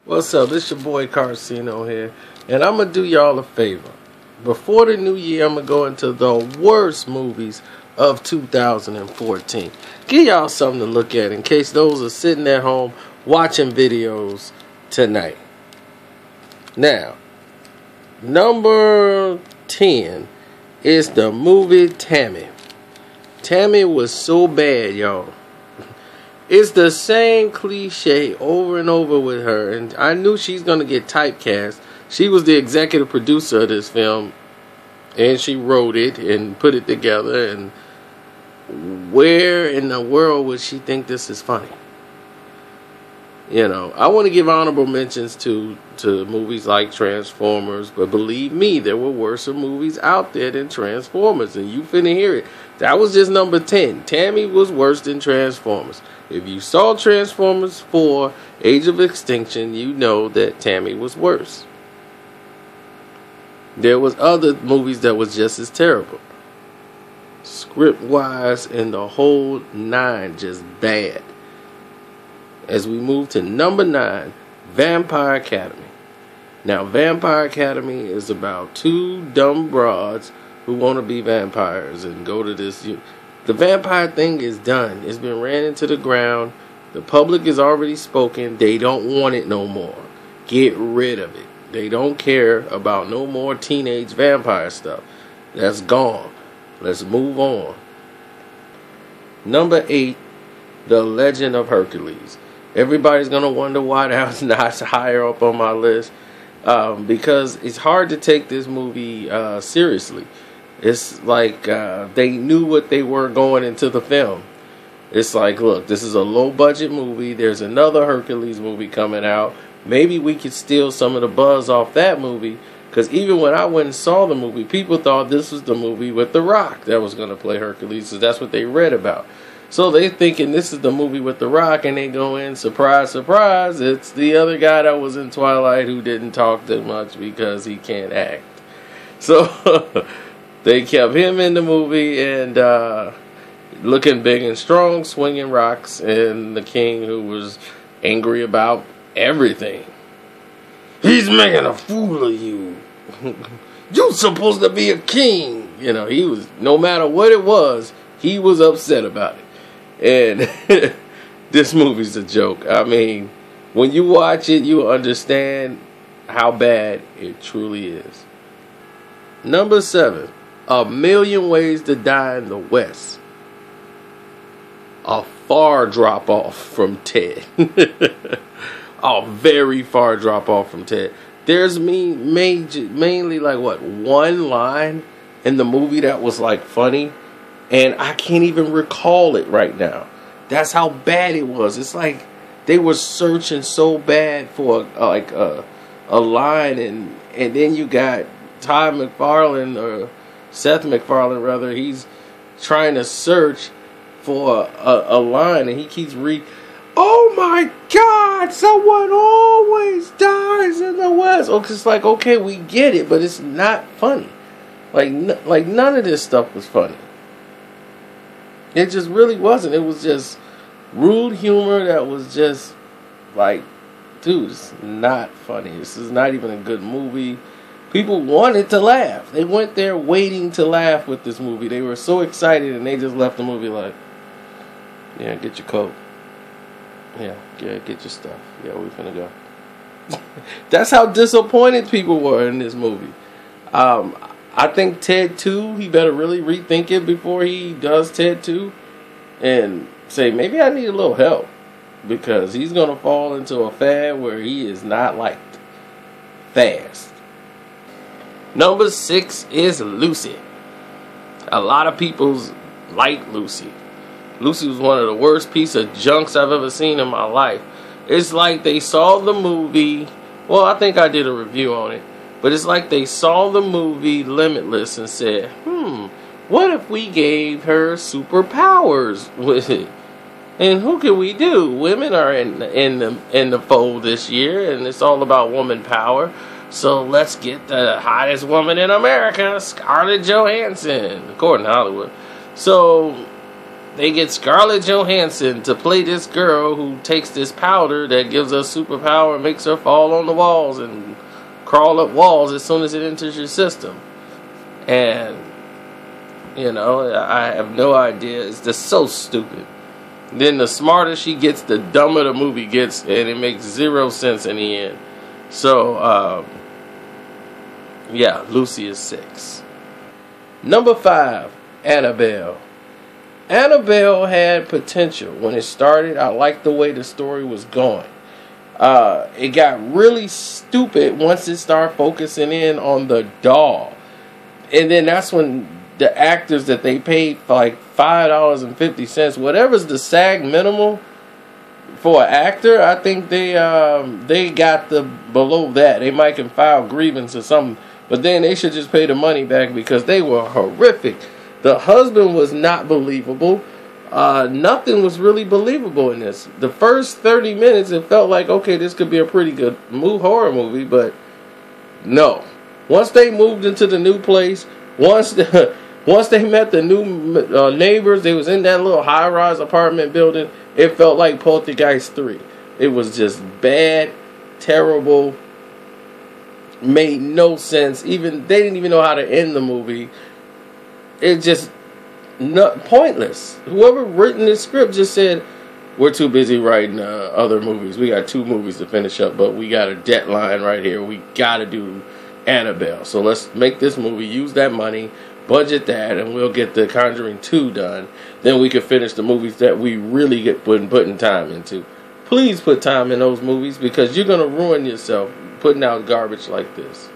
What's up? This your boy Karceno here, and I'm gonna do y'all a favor. Before the new year, I'm gonna go into the worst movies of 2014. Give y'all something to look at in case those are sitting at home watching videos tonight. Now, number 10 is the movie Tammy. Tammy was so bad, y'all. It's the same cliche over and over with her, and I knew she's gonna get typecast. She was the executive producer of this film, and she wrote it and put it together, and where in the world would she think this is funny? You know, I want to give honorable mentions to movies like Transformers, but believe me, there were worse movies out there than Transformers, and you finna hear it. That was just number 10. Tammy was worse than Transformers. If you saw Transformers 4, Age of Extinction, you know that Tammy was worse. There was other movies that was just as terrible. Script-wise and the whole nine, just bad. As we move to number 9, Vampire Academy. Now, Vampire Academy is about two dumb broads who want to be vampires and go to this. The vampire thing is done. It's been ran into the ground. The public is already spoken. They don't want it no more. Get rid of it. They don't care about no more teenage vampire stuff. That's gone. Let's move on. Number 8, The Legend of Hercules. Everybody's going to wonder why that's not higher up on my list. Because it's hard to take this movie seriously. It's like they knew what they were going into the film. It's like, look, this is a low-budget movie. There's another Hercules movie coming out. Maybe we could steal some of the buzz off that movie. Because even when I went and saw the movie, people thought this was the movie with The Rock that was going to play Hercules. Because that's what they read about. So they thinking this is the movie with The Rock, and they go in, surprise, surprise, it's the other guy that was in Twilight who didn't talk that much because he can't act. So they kept him in the movie and looking big and strong, swinging rocks, and the king who was angry about everything. He's making a fool of you. You're supposed to be a king. You know, he was, no matter what it was, he was upset about it. And this movie's a joke. I mean, when you watch it, you understand how bad it truly is. Number 7, A Million Ways to Die in the West. A far drop off from Ted. A very far drop off from Ted. There's mainly like what, one line in the movie that was like funny. And I can't even recall it right now. That's how bad it was. It's like they were searching so bad for a line, and then you got Seth MacFarlane rather. He's trying to search for a line, and he keeps oh my God! Someone always dies in the West. Oh, it's like, okay, we get it, but it's not funny. Like none of this stuff was funny. It just really wasn't. It was just rude humor that was just like, dude, it's not funny. This is not even a good movie. People wanted to laugh. They went there waiting to laugh with this movie. They were so excited, and they just left the movie like, yeah, get your coat. Yeah, get your stuff. Yeah, we finna go. That's how disappointed people were in this movie. I think Ted 2, he better really rethink it before he does Ted 2 and say, maybe I need a little help, because he's going to fall into a fad where he is not liked fast. Number 6 is Lucy. A lot of people like Lucy. Lucy was one of the worst piece of junks I've ever seen in my life. It's like they saw the movie. Well, I think I did a review on it. But it's like they saw the movie Limitless and said, what if we gave her superpowers with it? And who can we do? Women are in the fold this year, and it's all about woman power. So let's get the hottest woman in America, Scarlett Johansson, according to Hollywood. So They get Scarlett Johansson to play this girl who takes this powder that gives her superpower and makes her fall on the walls and crawl up walls as soon as it enters your system. And, you know, I have no idea. It's just so stupid. Then the smarter she gets, the dumber the movie gets, and it makes zero sense in the end. So, yeah, Lucy is 6. Number 5, Annabelle. Annabelle had potential when it started. I liked the way the story was going. It got really stupid once it started focusing in on the doll. And then that's when the actors that they paid for like $5.50, whatever's the SAG minimal for an actor, I think they got the below that. They might can file grievance or something, but then they should just pay the money back because they were horrific. The husband was not believable. Nothing was really believable in this. The first 30 minutes, it felt like, okay, this could be a pretty good horror movie, but no. Once they moved into the new place, once they met the new neighbors, they was in that little high-rise apartment building, it felt like Poltergeist 3. It was just bad, terrible, made no sense. They didn't even know how to end the movie. It just pointless. Whoever written this script just said, we're too busy writing other movies. We got 2 movies to finish up, but we got a deadline right here. We got to do Annabelle. So let's make this movie, use that money, budget that, and we'll get The Conjuring 2 done. Then we can finish the movies that we really get putting time into. Please put time in those movies because you're going to ruin yourself putting out garbage like this.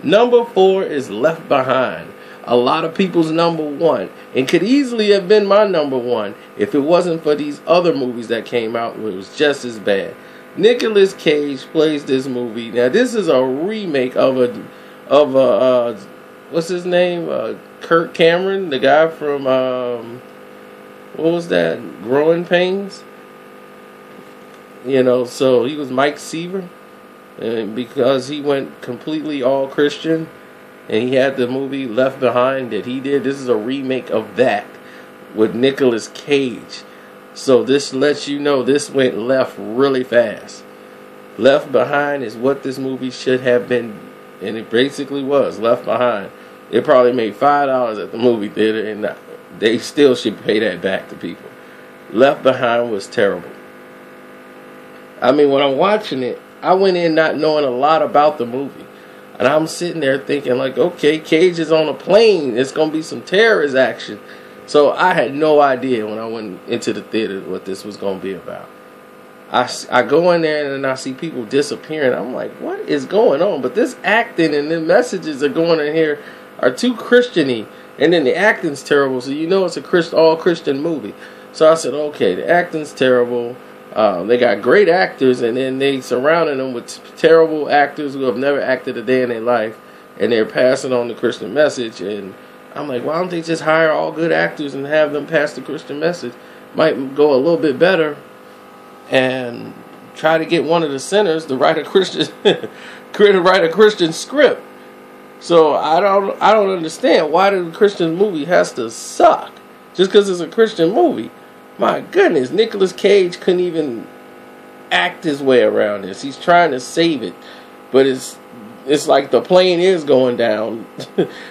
Number 4 is Left Behind. A lot of people's number 1, and could easily have been my number 1 if it wasn't for these other movies that came out where it was just as bad. Nicolas Cage plays this movie. Now this is a remake of a what's his name? Kirk Cameron, the guy from what was that? Growing Pains. You know, so he was Mike Seaver, and because he went completely all Christian. And he had the movie Left Behind that he did. This is a remake of that with Nicolas Cage. So this lets you know this went left really fast. Left Behind is what this movie should have been. And it basically was Left Behind. It probably made $5 at the movie theater. And they still should pay that back to people. Left Behind was terrible. I mean, when I'm watching it, I went in not knowing a lot about the movie. And I'm sitting there thinking like, okay, Cage is on a plane. It's going to be some terrorist action. So I had no idea when I went into the theater what this was going to be about. I go in there and I see people disappearing. I'm like, what is going on? But this acting and the messages that are going in here are too Christian-y. And then the acting's terrible. So you know it's a all Christian movie. So I said, okay, the acting's terrible. They got great actors, and then they surrounded them with terrible actors who have never acted a day in their life, and they're passing on the Christian message. And I'm like, why don't they just hire all good actors and have them pass the Christian message? Might go a little bit better, and try to get one of the sinners to write a Christian, write a Christian script. So I don't understand why the Christian movie has to suck just because it's a Christian movie. My goodness, Nicolas Cage couldn't even act his way around this. He's trying to save it, but it's like the plane is going down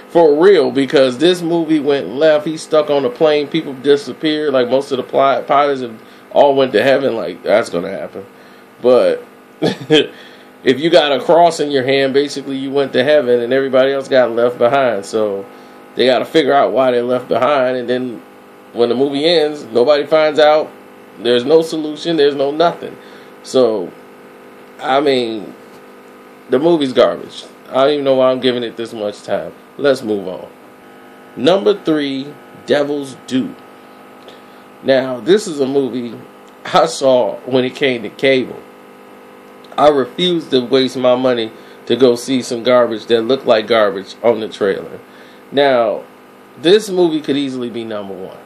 for real because this movie went left. He's stuck on the plane. People disappeared. Like most of the pilots have all went to heaven. Like that's going to happen. But if you got a cross in your hand, basically you went to heaven, and everybody else got left behind. So they got to figure out why they left behind, and then when the movie ends, nobody finds out. There's no solution. There's no nothing. So, I mean, the movie's garbage. I don't even know why I'm giving it this much time. Let's move on. Number 3, Devil's Due. Now, this is a movie I saw when it came to cable. I refused to waste my money to go see some garbage that looked like garbage on the trailer. Now, this movie could easily be number 1.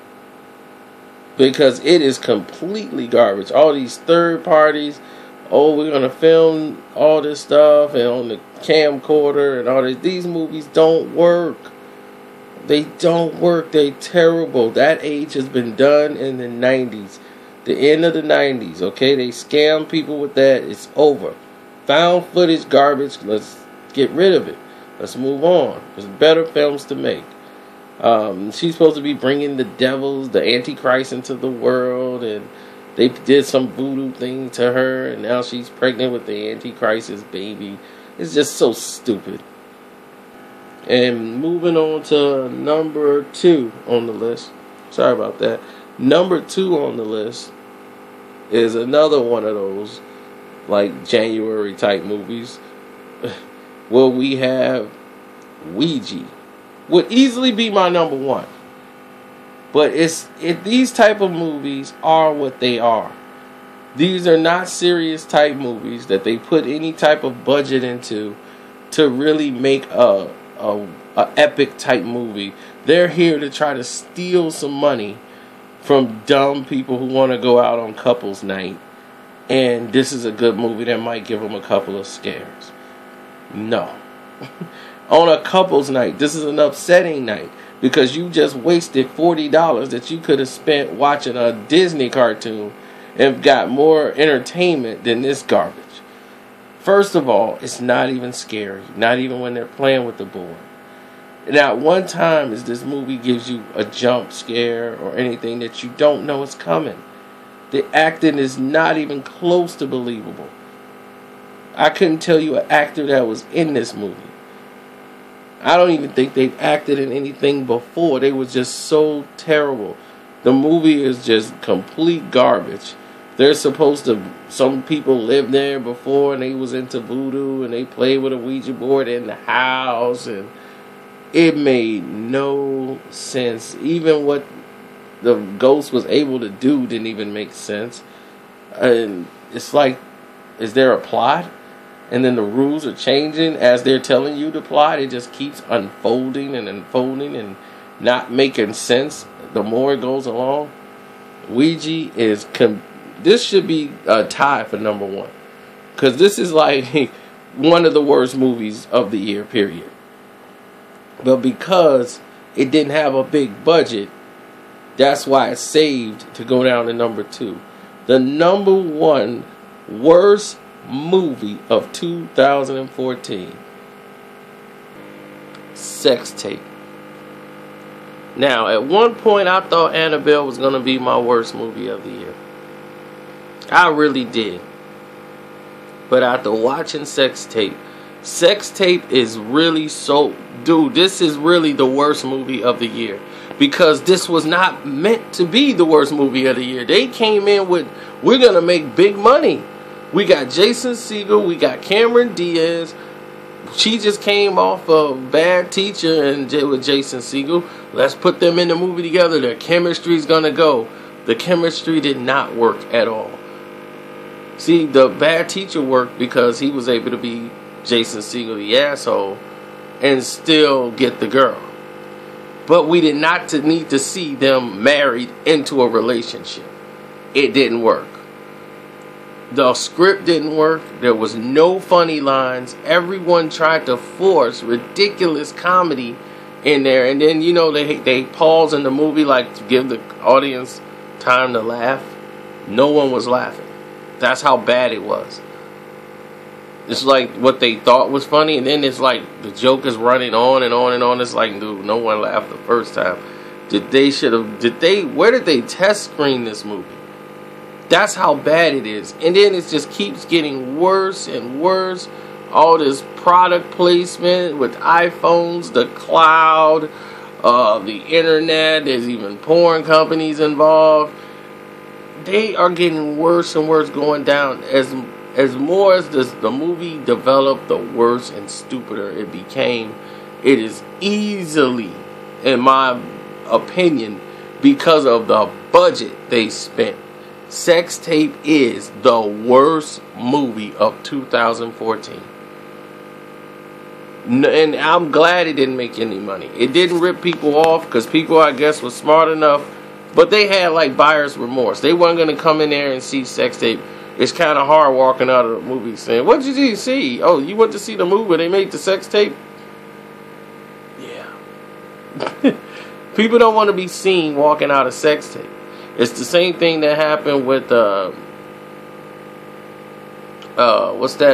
Because it is completely garbage. All these third parties, we're going to film all this stuff and on the camcorder and all this. These movies don't work. They don't work. They're terrible. That age has been done in the 90s. The end of the 90s, okay? They scam people with that. It's over. Found footage garbage. Let's get rid of it. Let's move on. There's better films to make. She's supposed to be bringing the devils, the Antichrist into the world, and they did some voodoo thing to her, and now she's pregnant with the Antichrist's baby. It's just so stupid. And moving on to number 2 on the list. Sorry about that. Number 2 on the list is another one of those like January type movies. Well, we have Ouija. Would easily be my number 1. But these type of movies are what they are. These are not serious type movies that they put any type of budget into to really make a epic type movie. They're here to try to steal some money from dumb people who want to go out on couples night. And this is a good movie that might give them a couple of scares. No. On a couples night, this is an upsetting night because you just wasted $40 that you could have spent watching a Disney cartoon and got more entertainment than this garbage. First of all, it's not even scary. Not even when they're playing with the board. Not one time is this movie gives you a jump scare or anything that you don't know is coming. The acting is not even close to believable. I couldn't tell you an actor that was in this movie. I don't even think they've acted in anything before. They were just so terrible. The movie is just complete garbage. They're supposed to, some people lived there before and they was into voodoo and they played with a Ouija board in the house, and it made no sense. Even what the ghost was able to do didn't even make sense. And it's like, is there a plot? And then the rules are changing as they're telling you to plot. It just keeps unfolding and unfolding and not making sense the more it goes along. Ouija is... this should be a tie for number 1. Because this is like one of the worst movies of the year, period. But because it didn't have a big budget, that's why it's saved to go down to number 2. The number 1 worst movie of 2014. Sex Tape. Now, at one point I thought Annabelle was going to be my worst movie of the year. I really did. But after watching Sex Tape is really so... Dude, this is really the worst movie of the year. Because this was not meant to be the worst movie of the year. They came in with, we're going to make big money. We got Jason Segel, we got Cameron Diaz. She just came off of Bad Teacher and with Jason Segel. Let's put them in the movie together. Their chemistry's gonna go. The chemistry did not work at all. See, the Bad Teacher worked because he was able to be Jason Segel, the asshole, and still get the girl. But we did not need to see them married into a relationship. It didn't work. The script didn't work. There was no funny lines. Everyone tried to force ridiculous comedy in there. And then, you know, they pause in the movie like to give the audience time to laugh. No one was laughing. That's how bad it was. It's like what they thought was funny, and then it's like the joke is running on and on and on. It's like, dude, no one laughed the first time. Where did they test screen this movie? That's how bad it is. And then it just keeps getting worse and worse. All this product placement with iPhones, the cloud, the internet. There's even porn companies involved. They are getting worse and worse, going down. As more as the movie developed, the worse and stupider it became. It is easily, in my opinion, because of the budget they spent. Sex Tape is the worst movie of 2014. And I'm glad it didn't make any money. It didn't rip people off because people, I guess, was smart enough. But they had like buyer's remorse. They weren't going to come in there and see Sex Tape. It's kind of hard walking out of the movie saying, what did you see? Oh, you went to see the movie where they made the sex tape? Yeah. People don't want to be seen walking out a sex tape. It's the same thing that happened with what's that